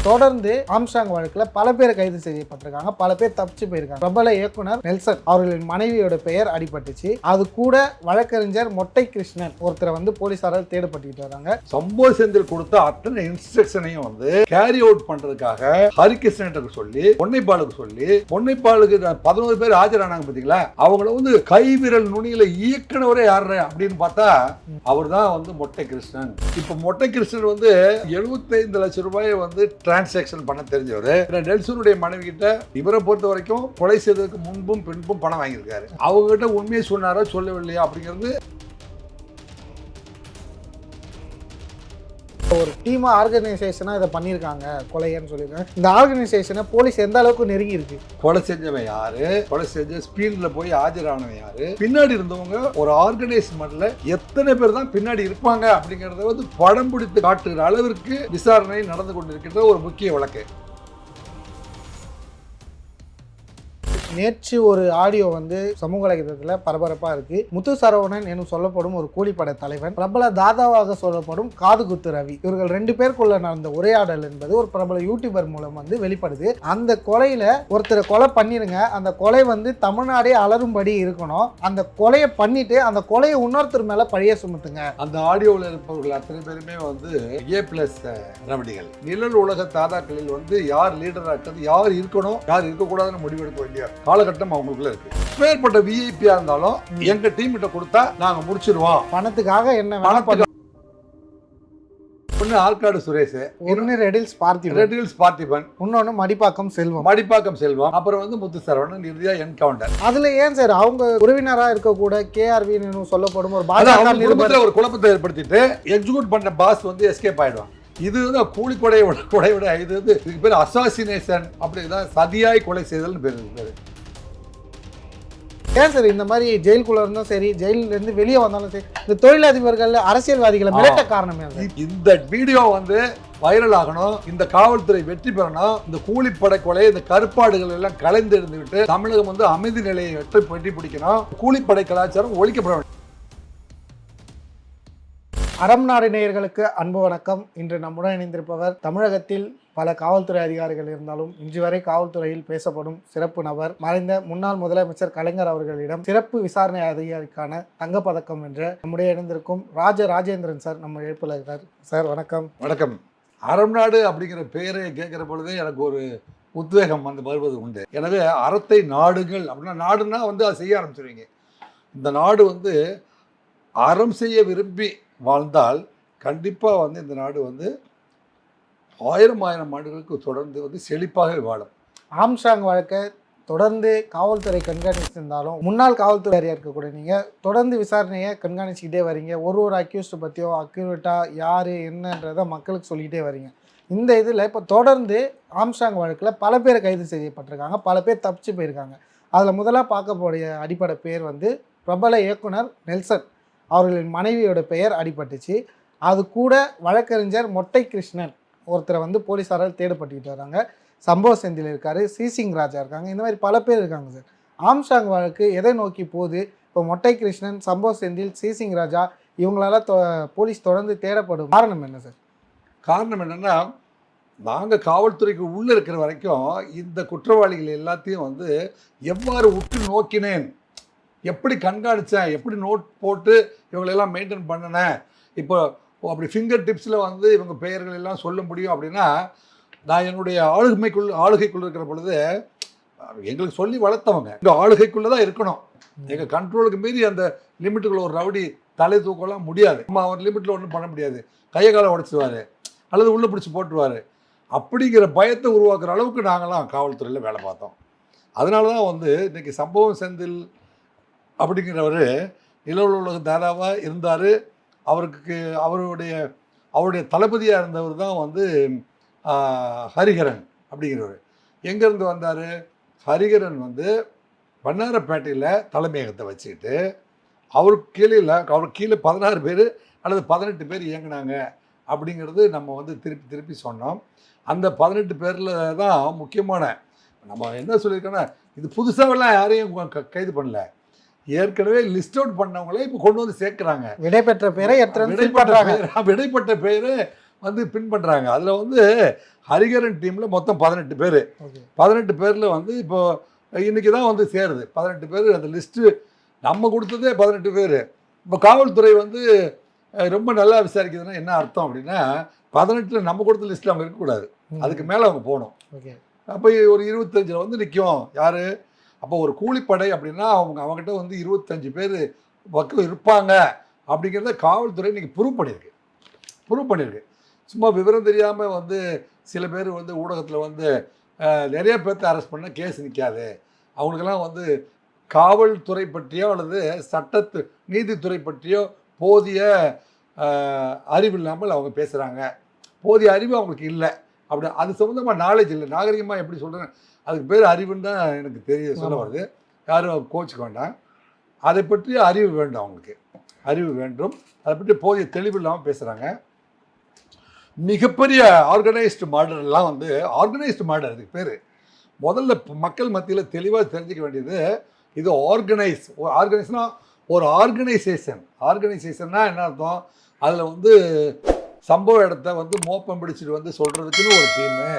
தொடர்ந்து ஆம்ஸ்ட்ராங் வழக்குல பல பேர் கைது செய்யப்பட்டிருக்காங்க, பல பேர் தப்பிச்சு போயிருக்காங்க. பிரபல இயக்குனர் நெல்சன் அவர்களின் மனைவியோட பெயர் அடிபட்டுச்சு. அது கூட வழக்கறிஞர் மொட்டை கிருஷ்ணன் ஒருத்தரை போலீசாரால் தேடப்பட்டு வராங்க. சம்போ செந்தில் கொடுத்த அத்தனை இன்ஸ்ட்ரக்ஷனையும் கேரி அவுட் பண்றதுக்காக ஹரிகிருஷ்ணன் சொல்லி பொன்னைப்பாலுக்கு 11 பேர் ஆஜரானாங்க பாத்தீங்களா, அவங்கள கைவிரல் நுனியில இயக்குனவரே யாரு அப்படின்னு பார்த்தா அவர் தான் மொட்டை கிருஷ்ணன். இப்ப மொட்டை கிருஷ்ணன் 75 லட்சம் ரூபாயை டிரான்சாக்ஷன் பண்ண தெரிஞ்சவர். நெல்சனுடைய மனைவி கிட்ட இவரை பொறுத்த வரைக்கும் கொலை செய்ததுக்கு முன்பும் பின்பும் பணம் வாங்கியிருக்காரு. அவங்க கிட்ட உண்மையை சொன்னாரா சொல்லவில்லையா அப்படிங்கிறது ஒரு டீமா ஆர்கனைசேஷனா இதை பண்ணியிருக்காங்க கொலைன்னு சொல்லியிருக்காங்க. இந்த ஆர்கனைசேஷனை போலீஸ் எந்த அளவுக்கு நெருங்கி இருக்கு? கொலை செஞ்சவன் யாரு, கொலை செஞ்ச ஸ்பீட்ல போய் ஆஜரானவன் யாரு, பின்னாடி இருந்தவங்க ஒரு ஆர்கனைஸ்மெண்ட்ல எத்தனை பேர் தான் பின்னாடி இருப்பாங்க அப்படிங்கறத படம் பிடித்து காட்டுகிற அளவிற்கு விசாரணை நடந்து கொண்டிருக்கின்ற ஒரு முக்கிய வழக்கு. நேற்று ஒரு ஆடியோ சமூக வலைதளத்தில் பரபரப்பாக இருக்கு. முத்து சரவணன் எனும் சொல்லப்படும் ஒரு கூலிப்படை தலைவன், பிரபல தாதாவாக சொல்லப்படும் காதுகுத்து ரவி, இவர்கள் 2 பேருக்குள்ள நடந்த உரையாடல் என்பது ஒரு பிரபல யூடியூபர் மூலம் வெளிப்படுது. அந்த கொலையில ஒருத்தரை கொலை பண்ணிருங்க, அந்த கொலை தமிழ்நாடே அலரும்படி இருக்கணும், அந்த கொலையை பண்ணிட்டு அந்த கொலையை இன்னொருத்தர் மேல பழிய சுமத்துங்க. அந்த ஆடியோவில் இருப்பவர்கள் அத்தனை பேருமே A+ ரவடிகள். நிழல் உலக தாதாக்களில் யார் லீடரா இருக்கிறது, யார் இருக்கணும் யார் இருக்கக்கூடாதுன்னு முடிவெடுக்க வேண்டிய காலகட்டம் அவங்களுக்குள்ள இருக்கு. வேறுபட்ட விஐபியா இருந்தாலும் எங்க டீம் கிட்ட கொடுத்தா நாங்க முடிச்சிருவோம். பணத்துக்காக என்ன ஒன்னு ஆற்காடு சுரேஷ், ஒன்னு ரெடில்ஸ் பார்த்திபன், இன்னொன்னு மடிப்பாக்கம் செல்வம், அப்புறம் முத்து சரவணன், இறுதியா என்கவுண்டர். அதுல ஏன் சார் அவங்க உறவினரா இருக்க கூட KRV சொல்லப்படும் ஒரு பாஜக ஒரு குழப்பத்தை ஏற்படுத்திட்டு எக்ஸிக்யூட் பண்ண பாஸ் எஸ்கேப் ஆயிடுவான். இது கூலிப்படை விட இதுக்கு பேர் அசாசினேஷன், அப்படிதான் சதியாய் கொலை செய்தல் பேர். ஏன் சார் இந்த மாதிரி ஜெயிலுக்குள்ள இருந்தும் சரி, ஜெயில இருந்து வெளியே வந்தாலும் சரி, இந்த தொழிலதிபர்கள் அரசியல்வாதிகளை மிரட்ட காரணமே இந்த வீடியோ வைரல் ஆகணும், இந்த காவல்துறை வெற்றி பெறணும், இந்த கூலிப்படை கொலை, இந்த கருப்பாடுகள் எல்லாம் கலைந்து விட்டு தமிழகம் அமைதி நிலையை வெற்றி பிடிக்கணும், கூலிப்படை கலாச்சாரம் ஒழிக்கப்பட வேண்டும். அறம் நாடு நேயர்களுக்கு அன்பு வணக்கம். இன்று நம்முடன் இணைந்திருப்பவர் தமிழகத்தில் பல காவல்துறை அதிகாரிகள் இருந்தாலும் இன்று வரை காவல்துறையில் பேசப்படும் சிறப்பு நபர், மறைந்த முன்னாள் முதலமைச்சர் கலைஞர் அவர்களிடம் சிறப்பு விசாரணை அதிகாரிக்கான தங்கப்பதக்கம் என்ற நம்முடைய இணைந்திருக்கும் ராஜேந்திரன் சார் நம்ம இழைப்பில் இருக்கார். சார் வணக்கம். வணக்கம். அறம் நாடு அப்படிங்கிற பெயரை கேட்கிற பொழுதே எனக்கு ஒரு உத்வேகம் வருவது உண்டு. எனவே அறத்தை நாடுகள் அப்படின்னா, நாடுன்னா அதை செய்ய ஆரம்பிச்சிருவீங்க. இந்த நாடு அறம் செய்ய விரும்பி வாழ்ந்தால் கண்டிப்பாக இந்த நாடு 1000 ஆண்டுகளுக்கு தொடர்ந்து செழிப்பாக வாழும். ஆம்ஸ்ட்ராங் வழக்கை தொடர்ந்து காவல்துறை கண்காணிச்சிருந்தாலும் முன்னாள் காவல்துறை இருக்கக்கூடிய நீங்கள் தொடர்ந்து விசாரணையை கண்காணிச்சிக்கிட்டே வரீங்க. ஒரு அக்யூஸ்டு பற்றியோ அக்யூரேட்டாக யார் என்னன்றதை மக்களுக்கு சொல்லிக்கிட்டே வரீங்க. இந்த இதில் இப்போ தொடர்ந்து ஆம்ஸ்ட்ராங் வழக்கில் பல பேர் கைது செய்யப்பட்டிருக்காங்க, பல பேர் தப்பிச்சு போயிருக்காங்க. அதில் முதலாக பார்க்கக்கூடிய அடிப்படை பேர் பிரபல இயக்குனர் நெல்சன் அவர்களின் மனைவியோட பெயர் அடிபட்டுச்சு. அது கூட வழக்கறிஞர் மொட்டை கிருஷ்ணன் ஒருத்தரை போலீஸாரால் தேடப்பட்டு வராங்க. சம்போ செந்தில் இருக்காரு, சிசிங் ராஜா இருக்காங்க, இந்த மாதிரி பல பேர் இருக்காங்க சார். ஆம்ஸ்ட்ராங் வழக்கு எதை நோக்கி போகுது? இப்போ மொட்டை கிருஷ்ணன், சம்போ செந்தில், சிசிங் ராஜா இவங்களால போலீஸ் தொடர்ந்து தேடப்படும் காரணம் என்ன சார்? காரணம் என்னன்னா, நாங்கள் காவல்துறைக்கு உள்ளே இருக்கிற வரைக்கும் இந்த குற்றவாளிகள் எல்லாத்தையும் எவ்வாறு உற்று நோக்கினேன், எப்படி கண்காணித்தேன், எப்படி நோட் போட்டு இவங்களெல்லாம் மெயின்டைன் பண்ணினேன். இப்போ அப்படி ஃபிங்கர் டிப்ஸில் இவங்க பெயர்கள் எல்லாம் சொல்ல முடியும் அப்படின்னா, நான் என்னுடைய ஆளுகைக்குள்ளே இருக்கிற பொழுது எங்களுக்கு சொல்லி வளர்த்தவங்க இந்த ஆளுகைக்குள்ளே தான் இருக்கணும். எங்கள் கண்ட்ரோலுக்கு மீறி அந்த லிமிட்டுக்குள்ள ஒரு ரவுடி தலை தூக்கலாம் முடியாது. அவர் லிமிட்டில் ஒன்றும் பண்ண முடியாது, கையை காலை உடைச்சிடுவார் அல்லது உள்ளே பிடிச்சி போட்டுருவார். அப்படிங்கிற பயத்தை உருவாக்குற அளவுக்கு நாங்களாம் காவல்துறையில் வேலை பார்த்தோம். அதனால தான் இன்றைக்கி சம்பவம் செந்தில் அப்படிங்கிறவர் நிழல் உலக தாதாவாக இருந்தார். அவருடைய தளபதியாக இருந்தவர் தான் ஹரிஹரன் அப்படிங்கிறவர். எங்கேருந்து வந்தார்? ஹரிஹரன் வண்ணாரப்பேட்டையில் தலைமையகத்தை வச்சுக்கிட்டு அவருக்கு கீழே 16 பேர் அல்லது 18 பேர் இயங்கினாங்க அப்படிங்கிறது நம்ம திருப்பி சொன்னோம். அந்த 18 பேரில் தான் முக்கியமான நம்ம என்ன சொல்லியிருக்கோன்னா, இது புதுசாகலாம் யாரையும் கைது பண்ணல, ஏற்கனவே லிஸ்ட் அவுட் பண்ணவங்களே இப்போ கொண்டு சேர்க்குறாங்க. விடைபெற்ற பேரை விடைப்பட்ட பேரை பின் பண்ணுறாங்க. அதில் ஹரிகரன் டீமில் மொத்தம் 18 பேர். ஓகே 18 பேரில் வந்து இப்போ இன்றைக்கி தான் வந்து சேருது 18 பேர். அந்த லிஸ்ட்டு நம்ம கொடுத்ததே 18 பேர். இப்போ காவல்துறை வந்து ரொம்ப நல்லா விசாரிக்குதுன்னா என்ன அர்த்தம் அப்படின்னா 18 நம்ம கொடுத்த லிஸ்ட்டில் அவங்க இருக்கக்கூடாது, அதுக்கு மேலே அவங்க போகணும். ஓகே அப்போ ஒரு 25 வந்து நிற்கும் யார். அப்போ ஒரு கூலிப்படை அப்படின்னா அவங்ககிட்ட வந்து 25 பேர் பக்கம் இருப்பாங்க அப்படிங்கிறத காவல்துறை இன்றைக்கி ப்ரூவ் பண்ணியிருக்கு. சும்மா விவரம் தெரியாமல் வந்து சில பேர் வந்து ஊடகத்தில் வந்து நிறைய பேர்த்த அரெஸ்ட் பண்ண கேஸ் நிற்காது, அவங்களுக்கெல்லாம் வந்து காவல்துறை பற்றியோ அல்லது நீதித்துறை பற்றியோ போதிய அறிவு இல்லாமல் அவங்க பேசுகிறாங்க, போதிய அறிவு அவங்களுக்கு இல்லை. அப்படி அது சம்மந்தமாக நாலேஜ் இல்லை. நாகரிகமாக எப்படி சொல்கிறேன், அதுக்கு பேர் அறிவுன்னு தான் எனக்கு சொல்ல வருது. யாரும் கோச்சிக்க வேண்டாம். அதை பற்றி அறிவு வேண்டும், அவங்களுக்கு அறிவு வேண்டும். அதை பற்றி போதிய தெளிவு இல்லாமல் பேசுகிறாங்க. மிகப்பெரிய ஆர்கனைஸ்டு மர்டர்லாம் வந்து ஆர்கனைஸ்டு மர்டர் இதுக்கு பேர். முதல்ல மக்கள் மத்தியில் தெளிவாக தெரிஞ்சிக்க வேண்டியது இது ஆர்கனைஸ்னா ஒரு ஆர்கனைசேஷன்னா என்ன அர்த்தம், அதில் வந்து சம்பவ இடத்த வந்து மோப்பம் பிடிச்சிட்டு வந்து சொல்கிறதுக்குன்னு ஒரு டீமு,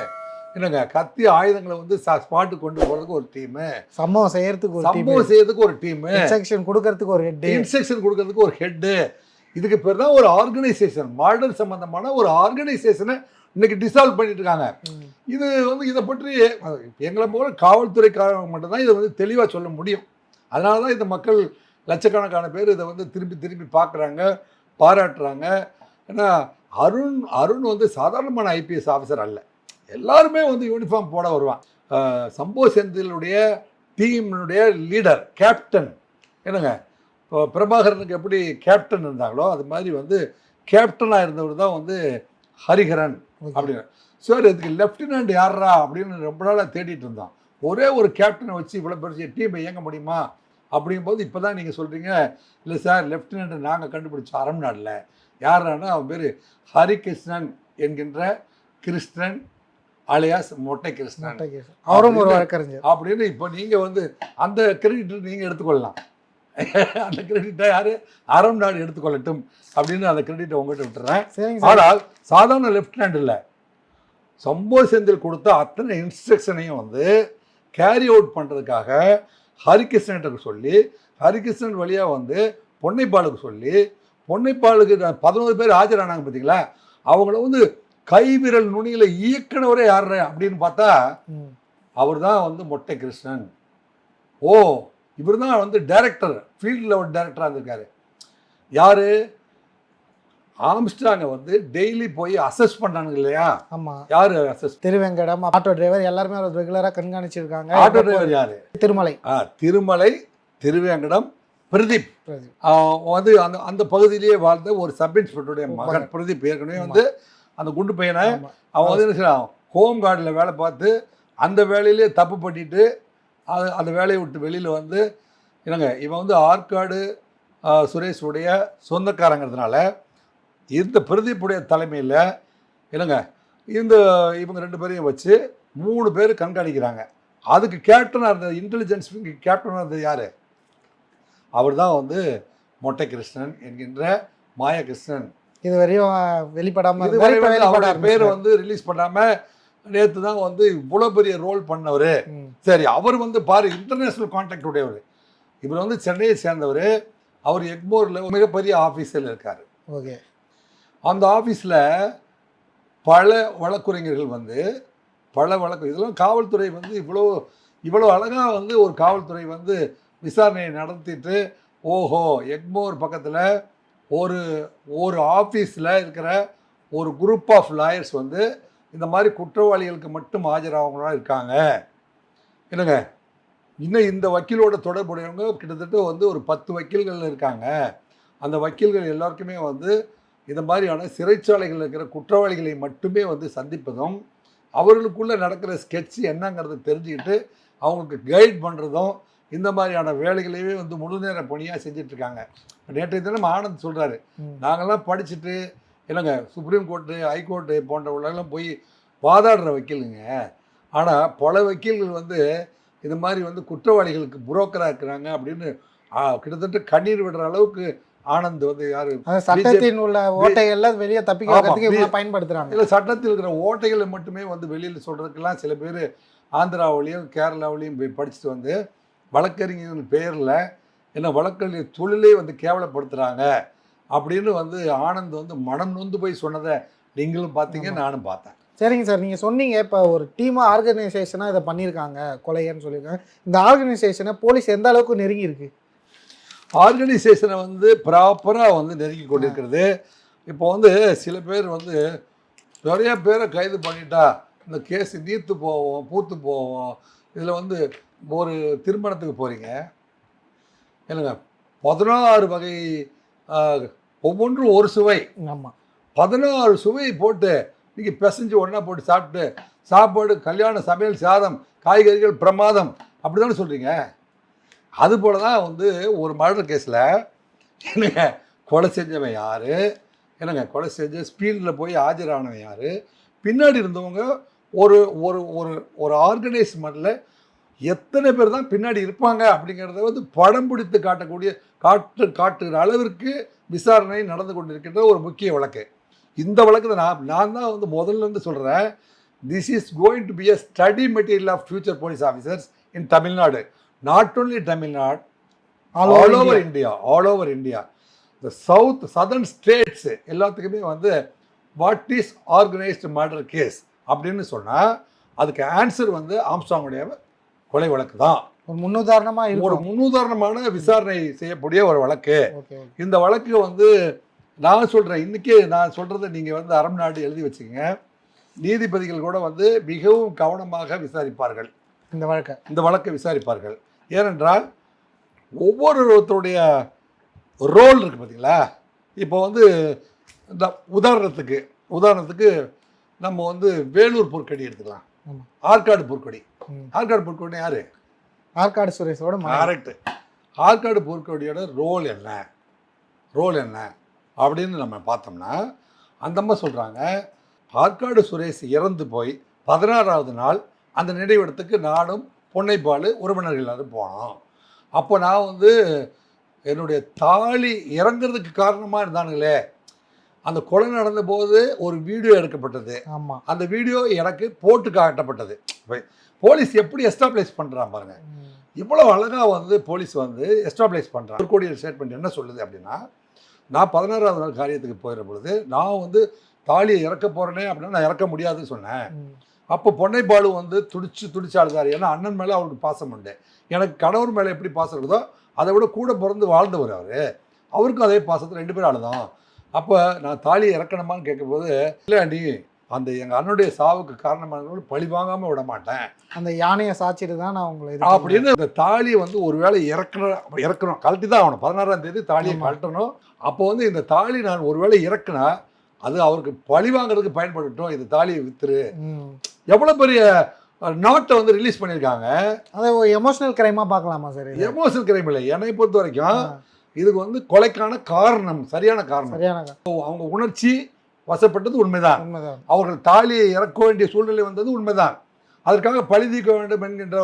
என்னங்க கத்தி ஆயுதங்களை வந்து ஸ்பாட்டுக்கு கொண்டு போகிறதுக்கு ஒரு டீமு, சம்பவம் செய்யறதுக்கு ஒரு டீமு, இன்ஸ்ட்ரக்ஷன் கொடுக்கறதுக்கு ஒரு ஹெட்டு. இதுக்கு பேர் தான் ஒரு ஆர்கனைசேஷன். மர்டர் சம்பந்தமான ஒரு ஆர்கனைசேஷனை இன்னைக்கு டிசால்வ் பண்ணிட்டு இருக்காங்க. இது வந்து இதை பற்றி எங்களை போல காவல்துறைக்காரங்க மட்டும்தான் இதை வந்து தெளிவாக சொல்ல முடியும். அதனால தான் இந்த மக்கள் லட்சக்கணக்கான பேர் இதை வந்து திரும்பி பார்க்குறாங்க, பாராட்டுறாங்க. ஏன்னா அருண் வந்து சாதாரணமான ஐபிஎஸ் ஆஃபீஸர் அல்ல. எல்லாருமே வந்து யூனிஃபார்ம் போட வருவான். சம்போ செந்திலுடைய டீமினுடைய லீடர், கேப்டன். என்னங்க இப்போ பிரபாகரனுக்கு எப்படி கேப்டன் இருந்தாங்களோ அது மாதிரி வந்து கேப்டனாக இருந்தவர் தான் வந்து ஹரிஹரன் அப்படின்னு. சார் இதுக்கு லெஃப்டினன்ட் யாரா அப்படின்னு ரொம்ப நாளாக தேடிட்டு இருந்தான். ஒரே ஒரு கேப்டனை வச்சு இவ்வளோ பெரிய டீமை இயங்க முடியுமா அப்படிங்கும்போது இப்போ தான் நீங்கள் சொல்கிறீங்க, இல்லை சார் லெஃப்டினன்ட் நாங்கள் கண்டுபிடிச்சோம் அரம்நாடில். யாரானா அவன் பேர் ஹரிகிருஷ்ணன் என்கின்ற கிருஷ்ணன் அலியாஸ் மொட்டை கிருஷ்ணன், அவரும் ஒரு வழக்கறிஞர் அப்படின்னு இப்போ நீங்கள் வந்து அந்த கிரெடிட் நீங்கள் எடுத்துக்கொள்ளலாம். அந்த கிரெடிட்டை யார் அரம்நாடு எடுத்துக்கொள்ளட்டும் அப்படின்னு அந்த கிரெடிட்டை உங்கள்கிட்ட விட்டுறேன். ஆனால் சாதாரண லெஃப்டினன்ட் இல்லை, சம்போ செந்தில் கொடுத்த அத்தனை இன்ஸ்ட்ரக்ஷனையும் வந்து கேரி அவுட் பண்ணுறதுக்காக ஹரிகிருஷ்ணன் சொல்லி, ஹரிகிருஷ்ணன் வழியாக வந்து பொன்னைப்பாலுக்கு சொல்லி, பொன்னைப்பாலுக்கு 11 பேர் ஆஜரானாங்க பார்த்தீங்களா, அவங்கள வந்து கைவிரல் நுனியில் இயக்குனவரே யார் அப்படின்னு பார்த்தா அவர் தான் வந்து மொட்டை கிருஷ்ணன். ஓ, இவர் தான் வந்து டைரக்டர், ஃபீல்ட் லெவல் டைரக்டராக இருந்திருக்காரு. யார் ஆம்ஸ்ட்ராங்க வந்து டெய்லி போய் அசஸ் பண்ணானுங்க இல்லையா? ஆமாம். யார் அசஸ்? திருவேங்கடம், ஆட்டோ டிரைவர் எல்லாருமே அவர் ரெகுலராக கண்காணிச்சிருக்காங்க. ஆட்டோ டிரைவர் யார்? திருமலை, திருவேங்கடம், பிரதீப். வந்து அந்த பகுதியிலேயே வாழ்ந்த ஒரு சப் இன்ஸ்பெக்டருடைய மகன் பிரதீப். ஏற்கனவே வந்து அந்த குண்டு பையனை அவன் வந்து என்ன செய்யறான், ஹோம் கார்டில் வேலை பார்த்து அந்த வேலையிலே தப்பு பண்ணிட்டு அந்த வேலையை விட்டு வெளியில் வந்து என்னங்க இவன் வந்து ஆற்காடு சுரேஷுடைய சொந்தக்காரங்கிறதுனால இந்த பிரதீப்புடைய தலைமையில் என்னங்க இவங்க 2 பேரையும் வச்சு 3 பேர் கண்காணிக்கிறாங்க. அதுக்கு கேப்டனாக இருந்த இன்டெலிஜென்ஸ் கேப்டனாக இருந்தது யார்? அவர் தான் வந்து மொட்டை கிருஷ்ணன் என்கின்ற மாயகிருஷ்ணன். இது வரையும் வெளிப்படாமல் பேர் வந்து ரிலீஸ் பண்ணாமல் நேற்று தான் வந்து இவ்வளோ பெரிய ரோல் பண்ணவர். சரி, அவர் வந்து பாரு இன்டர்நேஷ்னல் கான்டாக்ட் உடையவர். இவர் வந்து சென்னையை சேர்ந்தவர். அவர் எக்மோரில் மிகப்பெரிய ஆஃபீஸில் இருக்கார். ஓகே. அந்த ஆஃபீஸில் பல வழக்குரைஞர்கள் வந்து இதெல்லாம் காவல்துறை வந்து இவ்வளோ அழகாக வந்து ஒரு காவல்துறை வந்து விசாரணையை நடத்திட்டு, ஓஹோ எக்மோர் பக்கத்தில் ஒரு ஆஃபீஸில் இருக்கிற ஒரு குரூப் ஆஃப் லாயர்ஸ் வந்து இந்த மாதிரி குற்றவாளிகளுக்கு மட்டும் ஆஜராகவங்களா இருக்காங்க. என்னங்க இன்னும் இந்த வக்கீலோட தொடர்புடையவங்க கிட்டத்தட்ட வந்து ஒரு 10 வக்கீல்கள் இருக்காங்க. அந்த வக்கீல்கள் எல்லாருக்குமே வந்து இந்த மாதிரியான சிறைச்சாலைகள் இருக்கிற குற்றவாளிகளை மட்டுமே வந்து சந்திப்பதும், அவர்களுக்குள்ளே நடக்கிற ஸ்கெட்ச் என்னங்கிறத தெரிஞ்சுக்கிட்டு அவங்களுக்கு கைட் பண்ணுறதும், இந்த மாதிரியான வேலைகளையே வந்து முழு நேர பணியாக செஞ்சிட்ருக்காங்க. நேற்றைய தினம் ஆனந்த் சொல்கிறாரு, நாங்கள்லாம் படிச்சுட்டு என்னங்க சுப்ரீம் கோர்ட்டு, ஹைகோர்ட்டு போன்ற உள்ளெல்லாம் போய் வாதாடுற வக்கீலுங்க. ஆனால் பல வக்கீல்கள் வந்து இந்த மாதிரி வந்து குற்றவாளிகளுக்கு புரோக்கராக இருக்கிறாங்க அப்படின்னு கிட்டத்தட்ட கண்ணீர் விடுற அளவுக்கு ஆனந்த் வந்து யாரு அந்த சட்டத்தின் உள்ள ஓட்டைகள்ல வெளியே தப்பிக்கிறதுக்கு இவங்க பயன்படுத்துறாங்க. இல்லை, சட்டத்தில் இருக்கிற ஓட்டைகளை மட்டுமே வந்து வெளியில் சொல்றதுக்கெல்லாம் சில பேர் ஆந்திராவிலையும் கேரளாவிலையும் போய் படிச்சுட்டு வந்து வழக்கறிஞர் பேரில் என்ன வழக்கறிஞர் தொழிலே வந்து கேவலப்படுத்துகிறாங்க அப்படின்னு வந்து ஆனந்த் வந்து மனம் நொந்து போய் சொன்னதை நீங்களும் பார்த்தீங்க, நானும் பார்த்தேன். சரிங்க சார், நீங்கள் சொன்னீங்க இப்போ ஒரு டீமாக ஆர்கனைசேஷனாக இதை பண்ணியிருக்காங்க கொலைன்னு சொல்லியிருக்காங்க. இந்த ஆர்கனைசேஷனை போலீஸ் எந்த அளவுக்கு நெருங்கி இருக்கு? ஆர்கனைசேஷனை வந்து ப்ராப்பராக வந்து நெருங்கி கொண்டிருக்கிறது. இப்போ வந்து சில பேர் வந்து நிறைய பேரை கைது பண்ணிட்டா இந்த கேஸ் நீர்த்து போவோம், பூத்து போவோம். இதில் வந்து ஒரு திருமணத்துக்கு போகிறீங்க இல்லைங்க, 16 வகை, ஒவ்வொன்றும் ஒரு சுவை. ஆமாம், 16 சுவை போட்டு நீங்கள் பிசைஞ்சு ஒன்றா போட்டு சாப்பிட்டு சாப்பாடு கல்யாண சமையல் சாதம் காய்கறிகள் பிரமாதம் அப்படி தானே சொல்கிறீங்க. அதுபோல தான் வந்து ஒரு மர்டர் கேஸில் என்னங்க கொலை செஞ்சவன் யார், என்னங்க கொலை செஞ்ச ஸ்பீடில் போய் ஆஜரானவன் யார், பின்னாடி இருந்தவங்க ஒரு ஒரு ஒரு ஒரு ஆர்கனைஸ்மெண்ட்டில் எத்தனை பேர் தான் பின்னாடி இருப்பாங்க அப்படிங்கிறத வந்து படம் பிடித்து காட்டுகிற அளவிற்கு விசாரணை நடந்து கொண்டிருக்கின்ற ஒரு முக்கிய வழக்கு. இந்த வழக்கு நான் தான் வந்து முதல்ல இருந்து சொல்கிறேன், this is going to be a study material of future police officers in Tamil Nadu. Not only Tamil Nadu, all over India. இந்த சதர்ன் ஸ்டேட்ஸ் எல்லாத்துக்குமே வந்து what is organised murder case அப்படின்னு சொன்னால் அதுக்கு ஆன்சர் வந்து ஆம்ஸ்ட்ராங்குடைய கொலை வழக்கு தான். ஒரு முன்னுதாரணமாக ஒரு முன்னுதாரணமான விசாரணை செய்யக்கூடிய ஒரு வழக்கு. இந்த வழக்கு வந்து நான் சொல்கிறேன், இன்றைக்கே நான் சொல்கிறத நீங்கள் வந்து அறம் நாடு எழுதி வச்சுக்கோங்க. நீதிபதிகள் கூட வந்து மிகவும் கவனமாக விசாரிப்பார்கள் இந்த வழக்கை விசாரிப்பார்கள். ஏனென்றால் ஒவ்வொருத்தருடைய ரோல் இருக்குது பார்த்தீங்களா. இப்போ வந்து இந்த உதாரணத்துக்கு நம்ம வந்து வேலூர் பொற்கொடி எடுத்துக்கலாம், ஆற்காடு பொற்கொடி. ஆற்காடு பொற்கொடி யாரு? ஆற்காடு சுரேஷோட கரெக்ட். ஆற்காடு பொற்கொடியோட ரோல் என்ன அப்படின்னு நம்ம பார்த்தோம்னா, அந்த அம்மா சொல்கிறாங்க, ஆற்காடு சுரேஷ் இறந்து போய் 16வது நாள் அந்த நினைவிடத்துக்கு நானும் பொன்னைப்பால் உறவினர்கள் எல்லாரும் போனோம். அப்போ நான் வந்து என்னுடைய தாலி இறங்குறதுக்கு காரணமாக இருந்தானுங்களே, அந்த கொலை நடந்த போது ஒரு வீடியோ எடுக்கப்பட்டது. ஆமாம், அந்த வீடியோ எனக்கு போட்டு காட்டப்பட்டது. போலீஸ் எப்படி எஸ்டாப்ளிஷ் பண்ணுறான் பாருங்க, இவ்வளோ அழகாக வந்து போலீஸ் வந்து எஸ்டாப்ளிஷ் பண்ணுறான். ஒரு கோடியல் ஸ்டேட்மெண்ட் என்ன சொல்லுது அப்படின்னா, நான் 16வது நாள் காரியத்துக்கு போயிடுற பொழுது நான் வந்து தாலியை இறக்க போகிறேனே அப்படின்னா நான் இறக்க முடியாதுன்னு சொன்னேன். அப்போ பொன்னைப்பாலு வந்து துடிச்சு அழுதாரு. ஏன்னா அண்ணன் மேலே அவருக்கு பாசம் உண்டு. எனக்கு கணவர் மேலே எப்படி பாசம் இருக்குதோ அதை விட கூட பிறந்து வாழ்ந்தவர் அவருக்கும் அதே பாசத்தில் 2 பேரும் அழுதோம். அப்போ நான் தாலியை இறக்கணுமான்னு கேட்கும்போது, இல்லை நீ அந்த எங்கள் அண்ணனுடைய சாவுக்கு காரணமானவர்கள் பழி வாங்காமல் விட மாட்டேன், அந்த யானையை சாச்சிட்டு தான் நான் உங்களை அப்படின்னு இந்த தாலியை வந்து ஒரு வேளை இறக்கணும் கழட்டி தான் ஆகணும். 16ஆம் தேதி தாலியை கழட்டணும். அப்போ வந்து இந்த தாலி நான் ஒரு வேளை இறக்குனா அது அவருக்கு பழி வாங்குறதுக்கு பயன்படுத்தட்டும், இந்த தாலியை வித்துரு. எவ்வளோ பெரிய நாட்டை வந்து ரிலீஸ் பண்ணியிருக்காங்க. அதை எமோஷனல் கிரைமாக பார்க்கலாமா சார்? எமோஷனல் கிரைம் இல்லை, என்னை பொறுத்த வரைக்கும் இதுக்கு வந்து கொலைக்கான காரணம், சரியான காரணம். அவங்க உணர்ச்சி வசப்பட்டது உண்மைதான். அவர்கள் தாலியை இறக்க வேண்டிய சூழ்நிலை வந்தது உண்மைதான். அதற்காக பழி தீர்க்க வேண்டும் என்கின்ற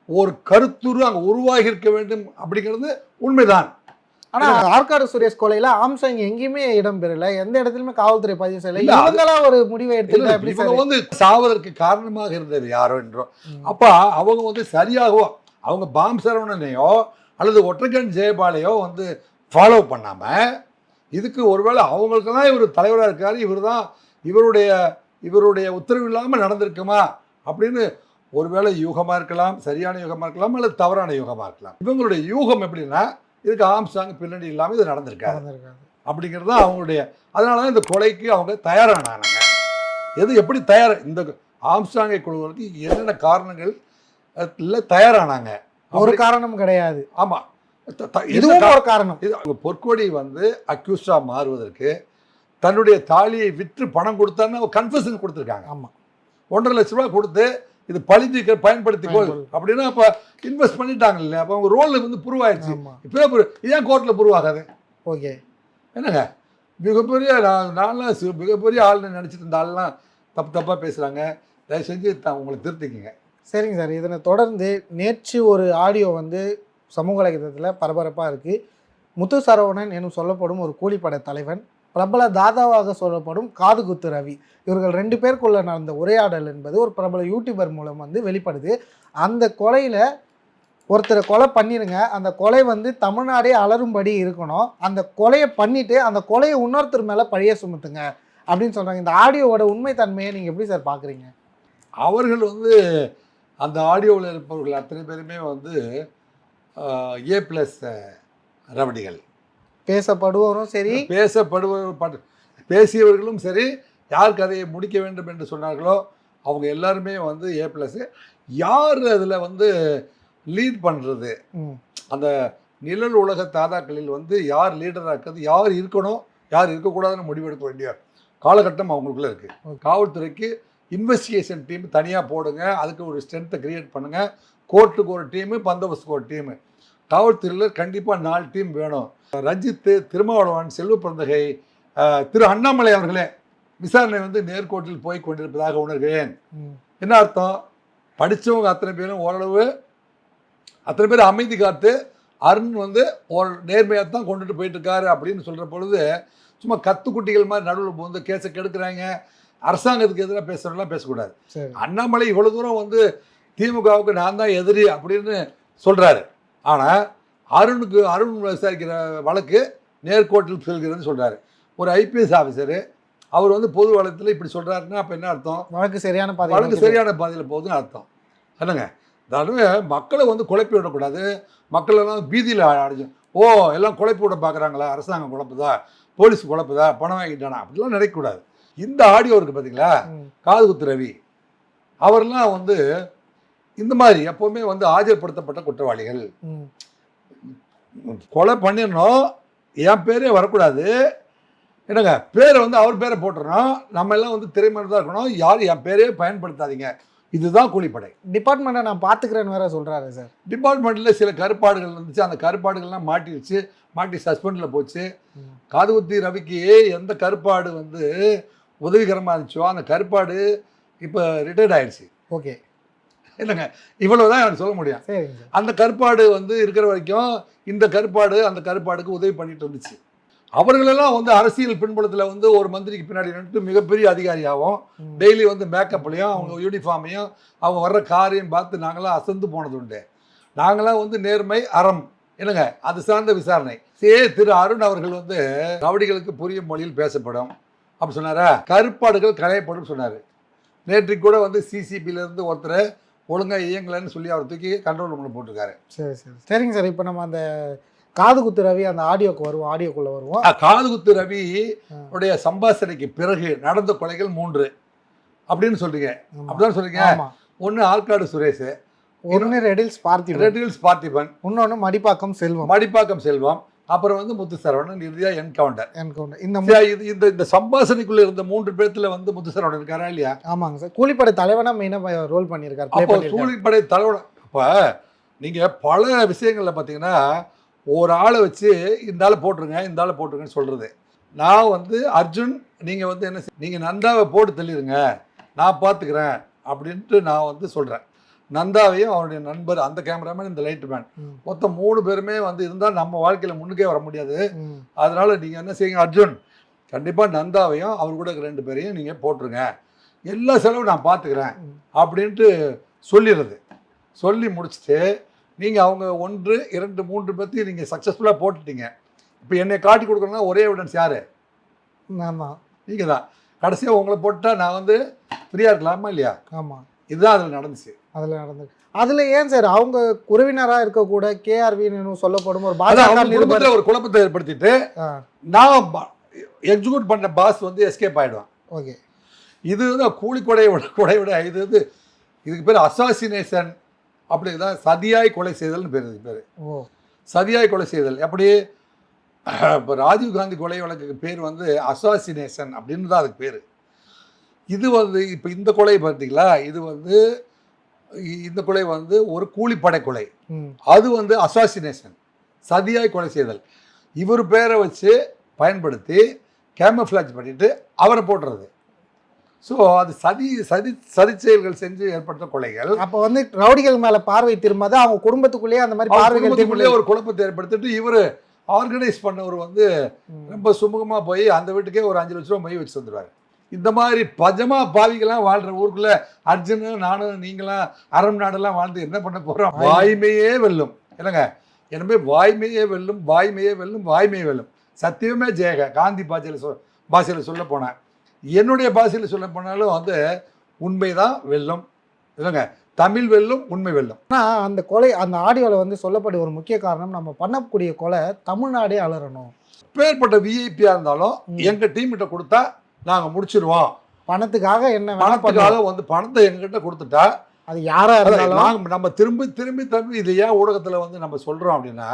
ஒரு கருத்துரு அங்கே உருவாகி இருக்க வேண்டும் அப்படிங்கிறது உண்மைதான். ஆனால் ஆற்காடு சுரேஷ் கொலையில் ஆம்ஸ்ட்ராங் எங்கேயுமே இடம் பெறல, எந்த இடத்துலையுமே காவல்துறை பதிவு செய்யலை. இவங்களாம் ஒரு முடிவை எடுத்து இவங்க வந்து சாவதற்கு காரணமாக இருந்தது யாரோ என்றோ. அப்போ அவங்க வந்து சரியாகவோ அவங்க பாம் சரவணனையோ அல்லது ஒற்றைக்கண் ஜெயபாலையோ வந்து ஃபாலோ பண்ணாமல், இதுக்கு ஒருவேளை அவங்களுக்கு தான் இவர் தலைவராக இருக்கார், இவருடைய உத்தரவு இல்லாமல் நடந்திருக்குமா அப்படின்னு ஒருவேளை யூகமாக இருக்கலாம், சரியான யூகமாக இருக்கலாம், அல்லது தவறான யூகமாக இருக்கலாம். இவங்களுடைய யூகம் எப்படின்னா, இதுக்கு ஆம்ஸ்ட்ராங் பின்னாடி இல்லாமல் இது நடந்திருக்காரு அப்படிங்கிறது தான் அவங்களுடைய. அதனால தான் இந்த கொலைக்கு அவங்க தயாரானாங்க. எப்படி இந்த ஆம்ஸ்ட்ராங்கை கொள்வதற்கு என்னென்ன காரணங்கள் இல்லை தயாரானாங்க? ஒரு காரணம் கிடையாது. ஆமாம், இதுவும் ஒரு காரணம். இது பொற்கொடி வந்து அக்யூஸ்டாக மாறுவதற்கு தன்னுடைய தாலியை விற்று பணம் கொடுத்தான்னு கன்ஃபெஷன் கொடுத்துருக்காங்க. ஆமாம், 1.5 லட்ச ரூபா கொடுத்து இது பழிதீக்க பயன்படுத்திக்கொள் அப்படின்னா அப்போ இன்வெஸ்ட் பண்ணிட்டாங்க இல்லையா, அப்போ அவங்க ரோல் வந்து ப்ரூவ் ஆயிடுச்சு. இப்போ ஏன் கோர்ட்டில் ப்ரூவ் ஆகாது? ஓகே, என்னங்க மிகப்பெரிய நான்லாம் மிகப்பெரிய ஆள்னு நினச்சிட்டு இருந்த ஆள்லாம் தப்பாக பேசுகிறாங்க. தயவு செஞ்சு உங்களை திருத்திக்கிங்க. சரிங்க சார், இதனை தொடர்ந்து நேற்று ஒரு ஆடியோ வந்து சமூக வலைதளத்தில் பரபரப்பாக இருக்குது. முத்து சரவணன் எனும் சொல்லப்படும் ஒரு கூலிப்படை தலைவன், பிரபல தாதாவாக சொல்லப்படும் காதுகுத்து ரவி, இவர்கள் 2 பேருக்குள்ள நடந்த உரையாடல் என்பது ஒரு பிரபல யூடியூபர் மூலம் வந்து வெளிப்படுது. அந்த கொலையில் ஒருத்தரை கொலை பண்ணிடுங்க, அந்த கொலை வந்து தமிழ்நாடே அலரும்படி இருக்கணும், அந்த கொலையை பண்ணிவிட்டு அந்த கொலையை இன்னொருத்தர் மேலே பழிய சுமத்துங்க அப்படின்னு சொல்கிறாங்க. இந்த ஆடியோவோட உண்மை தன்மையை நீங்கள் எப்படி சார் பார்க்குறீங்க? அவர்கள் வந்து அந்த ஆடியோவில் இருப்பவர்கள் அத்தனை பேருமே வந்து A+ ரவடிகள். பேசப்படுவரும் சரி, பேசியவர்களும் சரி, யார் கதையை முடிக்க வேண்டும் என்று சொன்னார்களோ அவங்க எல்லாருமே வந்து A+. யார் அதில் வந்து லீட் பண்ணுறது, அந்த நிழல் உலக தாதாக்களில் வந்து யார் லீடராக இருக்கிறது, யார் இருக்கணும் யார் இருக்கக்கூடாதுன்னு முடிவெடுக்க வேண்டிய காலகட்டம் அவங்களுக்குள்ளே இருக்குது. காவல்துறைக்கு இன்வெஸ்டிகேஷன் டீம் தனியாக போடுங்க, அதுக்கு ஒரு ஸ்ட்ரென்த்தை க்ரியேட் பண்ணுங்கள். கோர்ட்டுக்கு ஒரு டீமு, பந்தோபஸ்துக்கு ஒரு டீமு. காவல்துறையில் கண்டிப்பாக 4 டீம் வேணும். ரஞ்சித்து, திருமாவளவன், செல்வ பிறந்தகை, திரு அண்ணாமலை அவர்களே விசாரணை வந்து நேர்கோட்டில் போய் கொண்டிருப்பதாக உணர்கிறேன். என்ன அர்த்தம்? படித்தவங்க அத்தனை பேரும் ஓரளவு அத்தனை பேர் அமைதி காத்து அருண் வந்து ஒரு நேர்மையாக தான் கொண்டுட்டு போயிட்டு இருக்காரு அப்படின்னு சொல்கிற பொழுது சும்மா கத்துக்குட்டிகள் மாதிரி நடுவில் வந்து கேஸை கெடுக்கிறாங்க. அரசாங்கத்துக்கு எதிராக பேசுகிறவங்களாம் பேசக்கூடாது. அண்ணாமலை இவ்வளோ தூரம் வந்து திமுகவுக்கு நான் தான் எதிரி அப்படின்னு சொல்கிறாரு. ஆனால் அருண் விசாரிக்கிற வழக்கு நேர்கோட்டில் செல்கிறதுன்னு சொல்கிறாரு. ஒரு IPS ஆஃபீஸரு அவர் வந்து பொது வழக்கத்தில் இப்படி சொல்கிறாருன்னா அப்போ என்ன அர்த்தம்? வழக்கு சரியான பாதையில் போகுதுன்னு அர்த்தம். என்னங்க, அதாவது மக்களை வந்து குழப்பி விடக்கூடாது. மக்களெல்லாம் பீதியில் அடைஞ்சு எல்லாம் குழப்பி விட பார்க்குறாங்களா, அரசாங்கம் குழப்புதா, போலீஸ் குழப்புதா, பணம் வாங்கிட்டானா, அப்படிலாம் நினைக்கக்கூடாது. இந்த ஆடியோ இருக்குது பார்த்தீங்களா, காதுகுத்து ரவி அவர்லாம் வந்து இந்த மாதிரி எப்போவுமே வந்து ஆஜர்படுத்தப்பட்ட குற்றவாளிகள். கொலை பண்ணிடணும், என் பேரே வரக்கூடாது, என்னங்க பேரை வந்து அவர் பேரை போட்டுறோம், நம்ம எல்லாம் வந்து திரைமறை தான் இருக்கணும், யாரும் என் பேரே பயன்படுத்தாதீங்க. இதுதான் கூலிப்படை. டிபார்ட்மெண்ட்டை நான் பார்த்துக்கிறேன்னு வேற சொல்கிறாரு சார். டிபார்ட்மெண்ட்டில் சில கருப்பாடுகள் இருந்துச்சு, அந்த கருப்பாடுகள்லாம் மாட்டி சஸ்பெண்டில் போச்சு. காதுகுத்தி ரவிக்கு எந்த கருப்பாடு வந்து உதவிகரமாக இருந்துச்சோ அந்த கருப்பாடு இப்போ ரிட்டையர்ட் ஆயிடுச்சு. ஓகே, இல்லைங்க, இவ்வளவுதான் எனக்கு சொல்ல முடியும். அந்த கருப்பாடு வந்து இருக்கிற வரைக்கும் இந்த கருப்பாடு அந்த கருப்பாடுக்கு உதவி பண்ணிட்டு இருந்துச்சு. அவர்களெல்லாம் வந்து அரசியல் பின்புலத்தில் வந்து ஒரு மந்திரிக்கு பின்னாடி நின்று மிகப்பெரிய அதிகாரியாகவும் டெய்லி வந்து மேக்கப்லையும் அவங்க யூனிஃபார்மையும் அவங்க வர்ற காரையும் பார்த்து நாங்களாம் அசந்து போனது உண்டு. நாங்களாம் வந்து நேர்மை அறம் என்னங்க அது சார்ந்த விசாரணை. திரு அருண் அவர்கள் வந்து ரவுடிகளுக்கு புரியும் மொழியில் பேசப்படும் அப்படி சொன்னாரா, கருப்பாடுகள் களையப்படும் சொன்னார். நேற்றைக்கு கூட வந்து CCBலேருந்து ஒருத்தர் ஒழுங்காக இயங்கலைன்னு சொல்லி அவர் தூக்கி கண்ட்ரோல் ரூமில் போட்டிருக்காரு. சரிங்க சார். இப்போ நம்ம அந்த காதுகுத்து ரவி அந்த ஆடியோக்குள்ளே வருவோம். காதுகுத்து ரவி உடைய சம்பாஷணைக்கு பிறகு நடந்த கொலைகள் 3 அப்படின்னு சொல்றீங்க, அப்படிதான் சொல்றீங்க. ஒன்று ஆற்காடு சுரேஷ், ஒன்று ரெடில்ஸ் பார்த்திபன், இன்னொன்று மடிப்பாக்கம் செல்வம், அப்புறம் வந்து முத்து சரவணன், இறுதியா என்கவுண்டர். இந்த சம்பாஷணைக்குள்ள இருந்த 3 பேர்த்துல வந்து முத்து சரவணன் இருக்காரா இல்லையா? ஆமாங்க சார். கூலிப்படை தலைவனா மெயினாக ரோல் பண்ணியிருக்காரு. அப்போ கூலிப்படை தலைவன். அப்போ நீங்க பல விஷயங்கள்ல பார்த்தீங்கன்னா ஒரு ஆளை வச்சு இந்த ஆளை போட்டுருங்கன்னு சொல்றது. நான் வந்து அர்ஜுன், நீங்க வந்து என்ன, நீங்க நந்தாவை போட்டு தள்ளிடுங்க, நான் பார்த்துக்கிறேன் அப்படின்ட்டு நான் வந்து சொல்றேன். நந்தாவையும் அவருடைய நண்பர் அந்த கேமராமேன் இந்த லைட் மேன் மொத்தம் 3 பேருமே வந்து இருந்தால் நம்ம வாழ்க்கையில் முன்னுக்கே வர முடியாது. அதனால நீங்கள் என்ன செய்யுங்க, அர்ஜுன் கண்டிப்பாக நந்தாவையும் அவர் கூட 2 பேரையும் நீங்கள் போட்டுருங்க, எல்லா செலவும் நான் பார்த்துக்கிறேன் அப்படின்ட்டு சொல்லிடுறது. சொல்லி முடிச்சுட்டு நீங்கள் அவங்க 1, 2, 3 பற்றி நீங்கள் சக்ஸஸ்ஃபுல்லாக போட்டுட்டீங்க. இப்போ என்னை காட்டி கொடுக்கணும்னா ஒரே எவிடன்ஸ் யார்? நீங்கள் தான். கடைசியாக உங்களை போட்டால் நான் வந்து ஃப்ரீயாக இருக்கலாமா இல்லையா? ஆமாம், இதுதான் அதில் நடந்துச்சு. அதில் ஏன் சார் அவங்க உறவினராக இருக்கக்கூட KRVன்னு சொல்லப்படும் ஒரு குடும்பத்தில் ஒரு குழப்பத்தை ஏற்படுத்திட்டு நான் எக்ஸிக்யூட் பண்ண பாஸ் வந்து எஸ்கேப் ஆகிடுவான். ஓகே, இது வந்து கொடையோட இது வந்து இதுக்கு பேர் அசாசினேஷன். அப்படிதான் சதியாய் கொலை செய்தல்னு பேர். இதுக்கு பேர் சதியாய் கொலை செய்தல். எப்படி இப்போ ராஜீவ்காந்தி கொலை வழக்குக்கு பேர் வந்து அசாசினேஷன் அப்படின்னு தான் அதுக்கு பேர். இது வந்து இப்போ இந்த கொலை பார்த்தீங்களா, இது வந்து இந்த கொலை வந்து ஒரு கூலிப்படை கொலை, அது வந்து அசாசினேஷன், சதியாய் கொலை செய்தல். இவர் பேரை வச்சு பயன்படுத்தி கேமஃப்ளாஜ் பண்ணிட்டு அவரை போட்டுறது. ஸோ அது சதி செயல்கள் செஞ்சு ஏற்பட்ட கொலைகள். அப்போ வந்து ரவுடிகள் மேலே பார்வை திரும்பாது, அவங்க குடும்பத்துக்குள்ளேயே அந்த மாதிரி பார்வைகள் ஒரு குழப்பத்தை ஏற்படுத்திட்டு இவர் ஆர்கனைஸ் பண்ணவர் வந்து ரொம்ப சுமூகமாக போய் அந்த வீட்டுக்கே ஒரு 5 லட்ச ரூபா மை வச்சு வந்துடுவார். இந்த மாதிரி பஜமா பாவிகளாம் வாழ்கிற ஊருக்குள்ள அர்ஜுனு நானும் நீங்களாம் அரபு நாடெல்லாம் வாழ்ந்து என்ன பண்ண போகிறோம்? வாய்மையே வெல்லும் இல்லைங்க. எனவே வாய்மையே வெல்லும், வாய்மையே வெல்லும், வாய்மையே வெல்லும். சத்தியமே ஜெயக. காந்தி பாஷையில் சொல்ல போனேன், என்னுடைய பாஷையில் சொல்ல போனாலும் வந்து உண்மைதான் வெல்லும் இல்லைங்க. தமிழ் வெல்லும், உண்மை வெல்லும். ஆனால் அந்த கொலை அந்த ஆடியோவில் வந்து சொல்லப்பட்ட ஒரு முக்கிய காரணம், நம்ம பண்ணக்கூடிய கொலை தமிழ்நாடே அலறணும். பேர்பட்ட விஐபியாக இருந்தாலும் எங்கள் டீம்கிட்ட கொடுத்தா நாங்கள் முடிச்சிடுவோம். பணத்துக்காக என்ன பணத்துக்காக வந்து பணத்தை எங்ககிட்ட கொடுத்துட்டா அது யாராக இருந்தாலும் நம்ம திரும்பி இது ஏன் ஊடகத்தில் வந்து நம்ம சொல்கிறோம் அப்படின்னா,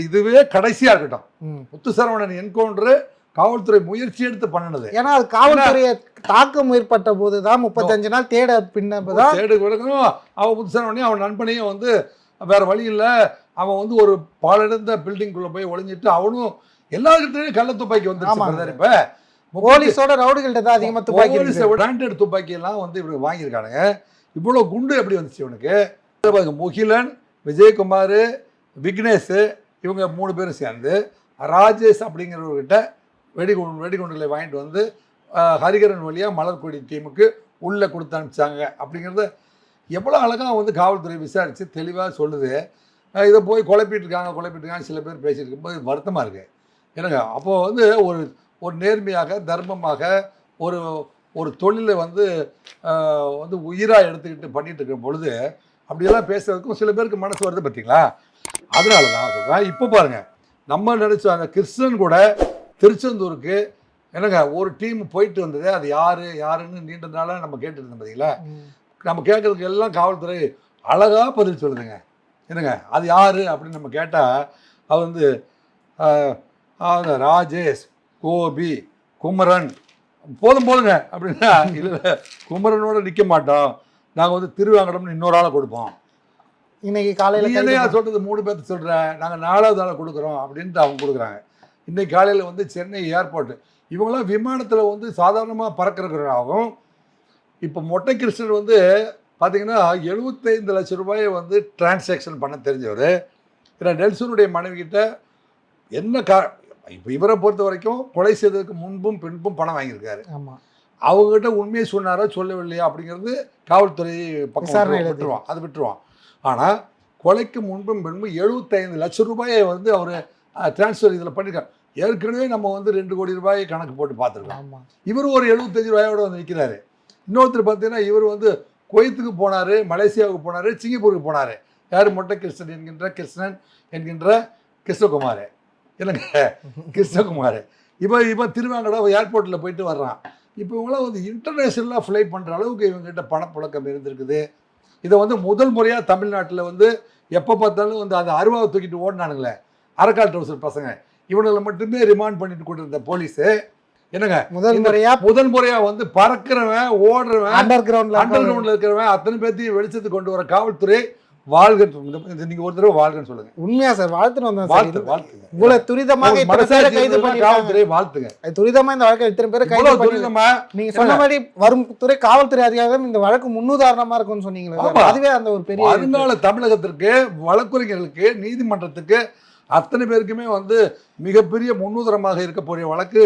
இதுவே கடைசியாக இருக்கட்டும். முத்துசரவணன் என்கவுண்டரு காவல்துறை முயற்சி எடுத்து பண்ணினது. ஏன்னா அது காவல்துறையை தாக்கம் ஏற்பட்ட போது தான் 35 நாள் தேட பின்னதான் தேடு கொடுக்கணும். அவன் முத்துசரவணையும் அவன் நண்பனையும் வந்து வேற வழி இல்லை, அவன் வந்து ஒரு பாலடைந்த பில்டிங்குள்ளே போய் ஒளிஞ்சிட்டு அவனும் எல்லாருக்கிட்டையும் கள்ள துப்பாக்கி வந்துருச்சு. இப்போ போலீஸோட ரவுடிகள்கிட்ட தான் அதிகமாக துப்பாக்கி, பிராண்டட் துப்பாக்கி எல்லாம் வந்து இப்படி வாங்கியிருக்கானுங்க. இவ்வளோ குண்டு எப்படி வந்துச்சு இவனுக்கு? முகிலன், விஜயகுமார், விக்னேஷ் இவங்க 3 பேரும் சேர்ந்து ராஜேஷ் அப்படிங்கிறவர்கிட்ட வெடிகுண்டுகளை வாங்கிட்டு வந்து ஹரிகரன் வழியாக மலர்கொடி டீமுக்கு உள்ளே கொடுத்து அனுப்பிச்சாங்க. அப்படிங்கிறத எவ்வளோ அழகாக வந்து காவல்துறை விசாரித்து தெளிவாக சொல்லுது. இதை போய் குழப்பிட்டு இருக்காங்க சில பேர் பேசிட்டு இருக்கும்போது வருத்தமாக இருக்குது எனக்கு. அப்போது வந்து ஒரு நேர்மையாக தர்மமாக ஒரு தொழிலை வந்து உயிராக எடுத்துக்கிட்டு பண்ணிட்டு இருக்கிற பொழுது அப்படியெல்லாம் பேசுறதுக்கும் சில பேருக்கு மனசு வருது பார்த்தீங்களா? அதனால தான் சொல்கிறேன். இப்போ பாருங்கள், நம்ம நினச்ச அந்த கிருஷ்ணன் கூட திருச்செந்தூருக்கு என்னங்க ஒரு டீம் போயிட்டு வந்தது. அது யாருன்னு நீண்ட நாளாக நம்ம கேட்டுருந்தோம் பார்த்தீங்களா? நம்ம கேட்கறதுக்கு எல்லாம் காவல்துறை அழகாக பதில் சொல்லுதுங்க. என்னங்க அது யார் அப்படின்னு நம்ம கேட்டால் அது வந்து ராஜேஷ், கோபி, குமரன் போதுங்க அப்படின்னா, இல்லை குமரனோட நிற்க மாட்டோம், நாங்கள் வந்து திருவாங்கடம்னு இன்னொரு ஆளை கொடுப்போம். இன்னைக்கு காலையில் என்னையா சொல்கிறது, 3 பேர்த்து சொல்கிறேன், நாங்கள் 4வது ஆளை கொடுக்குறோம் அப்படின்ட்டு அவங்க கொடுக்குறாங்க. இன்றைக்கி காலையில் வந்து சென்னை ஏர்போர்ட்டு இவங்களாம் விமானத்தில் வந்து சாதாரணமாக பறக்கிறவங்களாகும். இப்போ மொட்டை கிருஷ்ணன் வந்து பார்த்திங்கன்னா 75 லட்சம் ரூபாயை வந்து டிரான்சாக்ஷன் பண்ண தெரிஞ்சவர். ஏன்னா நெல்சனுடைய மனைவிக்கிட்ட என்ன இப்போ இவரை பொறுத்த வரைக்கும் கொலை செய்ததுக்கு முன்பும் பின்பும் பணம் வாங்கியிருக்காரு. ஆமாம், அவங்ககிட்ட உண்மையை சொன்னாரோ சொல்லவில்லையா அப்படிங்கிறது காவல்துறை பக்கம் விட்டுருவான், அது விட்டுருவான். ஆனால் கொலைக்கு முன்பும் பின்பும் 75 லட்சம் ரூபாயை வந்து அவர் டிரான்ஸ்ஃபர் இதில் பண்ணியிருக்காரு. ஏற்கனவே நம்ம வந்து 2 கோடி ரூபாயை கணக்கு போட்டு பார்த்துருக்கோம். இவர் ஒரு 75 ரூபாயோட வந்து நிற்கிறாரு. இன்னொருத்தர் பார்த்தீங்கன்னா இவர் வந்து குவைத்துக்கு போனார், மலேசியாவுக்கு போனார், சிங்கப்பூருக்கு போனார். யார்? மொட்டை கிருஷ்ணன் என்கின்ற கிருஷ்ணகுமார். இல்லைங்க கிருஷ்ணகுமார். இப்போ திருவாங்கடம் ஏர்போர்ட்டில் போயிட்டு வர்றான். இப்போ இவங்களாம் வந்து இன்டர்நேஷ்னலாக ஃப்ளை பண்ணுற அளவுக்கு இவங்ககிட்ட பணப்புழக்கம் இருந்திருக்குது. இதை வந்து முதல் முறையாக தமிழ்நாட்டில் வந்து எப்போ பார்த்தாலும் வந்து அந்த அருவாவை தூக்கிட்டு ஓடினானுங்களே அரக்கால் ட்ரௌசர் பசங்க, இவங்களை மட்டுமே ரிமாண்ட் பண்ணிட்டு கொண்டிருந்த போலீஸு என்னங்க முதல் முறையா வந்து பறக்கிறவன், ஓடுறவன், அண்டர் கிரவுண்ட்ல இருக்கிறவன் அத்தனை பேர்த்தையும் வெளிச்சத்துக்கு கொண்டு வர காவல்துறை வாழ்க. நீங்க ஒரு தடவை வாழ்கன்னு சொல்லுங்க. உண்மையா சார்? வாழ்த்துன்னு வந்தேன். வாழ்த்துங்க. இவ்வளவு துரிதமாக காவல்துறை வாழ்த்துங்க. துரிதமா இந்த வழக்கை இத்தனை பேரை கைது துரிதமா நீங்க சொன்ன மாதிரி வரும் துறை காவல்துறை அதிகாரம் இந்த வழக்கு முன்னுதாரணமா இருக்கும்னு சொன்னீங்களா? அதுவே அந்த ஒரு பெரிய வருங்கால தமிழகத்திற்கு, வழக்குரைஞர்களுக்கு, நீதிமன்றத்துக்கு அத்தனை பேருக்குமே வந்து மிகப்பெரிய முன்னுதாரணமாக இருக்கக்கூடிய வழக்கு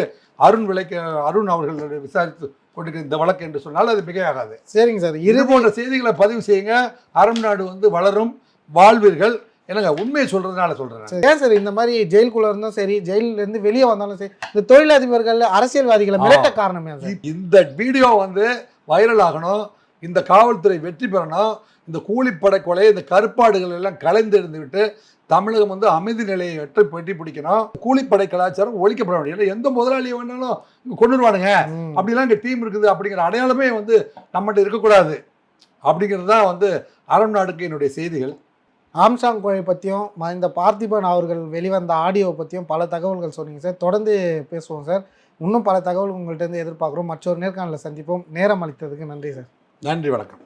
அருண் அவர்கள் விசாரித்து கொண்டிருக்கிற இந்த வழக்கு என்று சொன்னால் அது மிகையாகாது. சரிங்க சார், இது போன்ற செய்திகளை பதிவு செய்யுங்க. அறம் நாடு வந்து வளரும், வாழ்வீர்கள். என்னங்க உண்மையை சொல்றதுனால சொல்றேன். ஏன் சார் இந்த மாதிரி ஜெயிலுக்குள்ள இருந்தும் சரி, ஜெயில இருந்து வெளியே வந்தாலும் சரி, இந்த தொழிலதிபர்கள், அரசியல்வாதிகளை மிரட்ட காரணமே இந்த வீடியோ வந்து வைரல் ஆகணும், இந்த காவல்துறை வெற்றி பெறணும், இந்த கூலிப்படை கொலை, இந்த கருப்பாடுகள் எல்லாம் கலைந்து இருந்து விட்டு தமிழகம் வந்து அமைதி நிலையை வெட்டி பிடிக்கணும். கூலிப்படை கலாச்சாரம் ஒழிக்கப்பட வேண்டும். எந்த முதலாளியை வேணாலும் கொண்டுருவானுங்க, அப்படிலாம் இங்கே டீம் இருக்குது அப்படிங்கிற அடையாளமே வந்து நம்மகிட்ட இருக்கக்கூடாது. அப்படிங்கிறது தான் வந்து அறம் நாடுக்கு என்னுடைய செய்திகள். ஆம்சாங் கொலை பற்றியும் இந்த பார்த்திபன் அவர்கள் வெளிவந்த ஆடியோவை பற்றியும் பல தகவல்கள் சொன்னீங்க சார். தொடர்ந்து பேசுவோம் சார். இன்னும் பல தகவல் உங்கள்கிட்ட இருந்து எதிர்பார்க்குறோம். மற்றொரு நேர்காணலில் சந்திப்போம். நேரம் அளித்ததுக்கு நன்றி சார். நன்றி, வணக்கம்.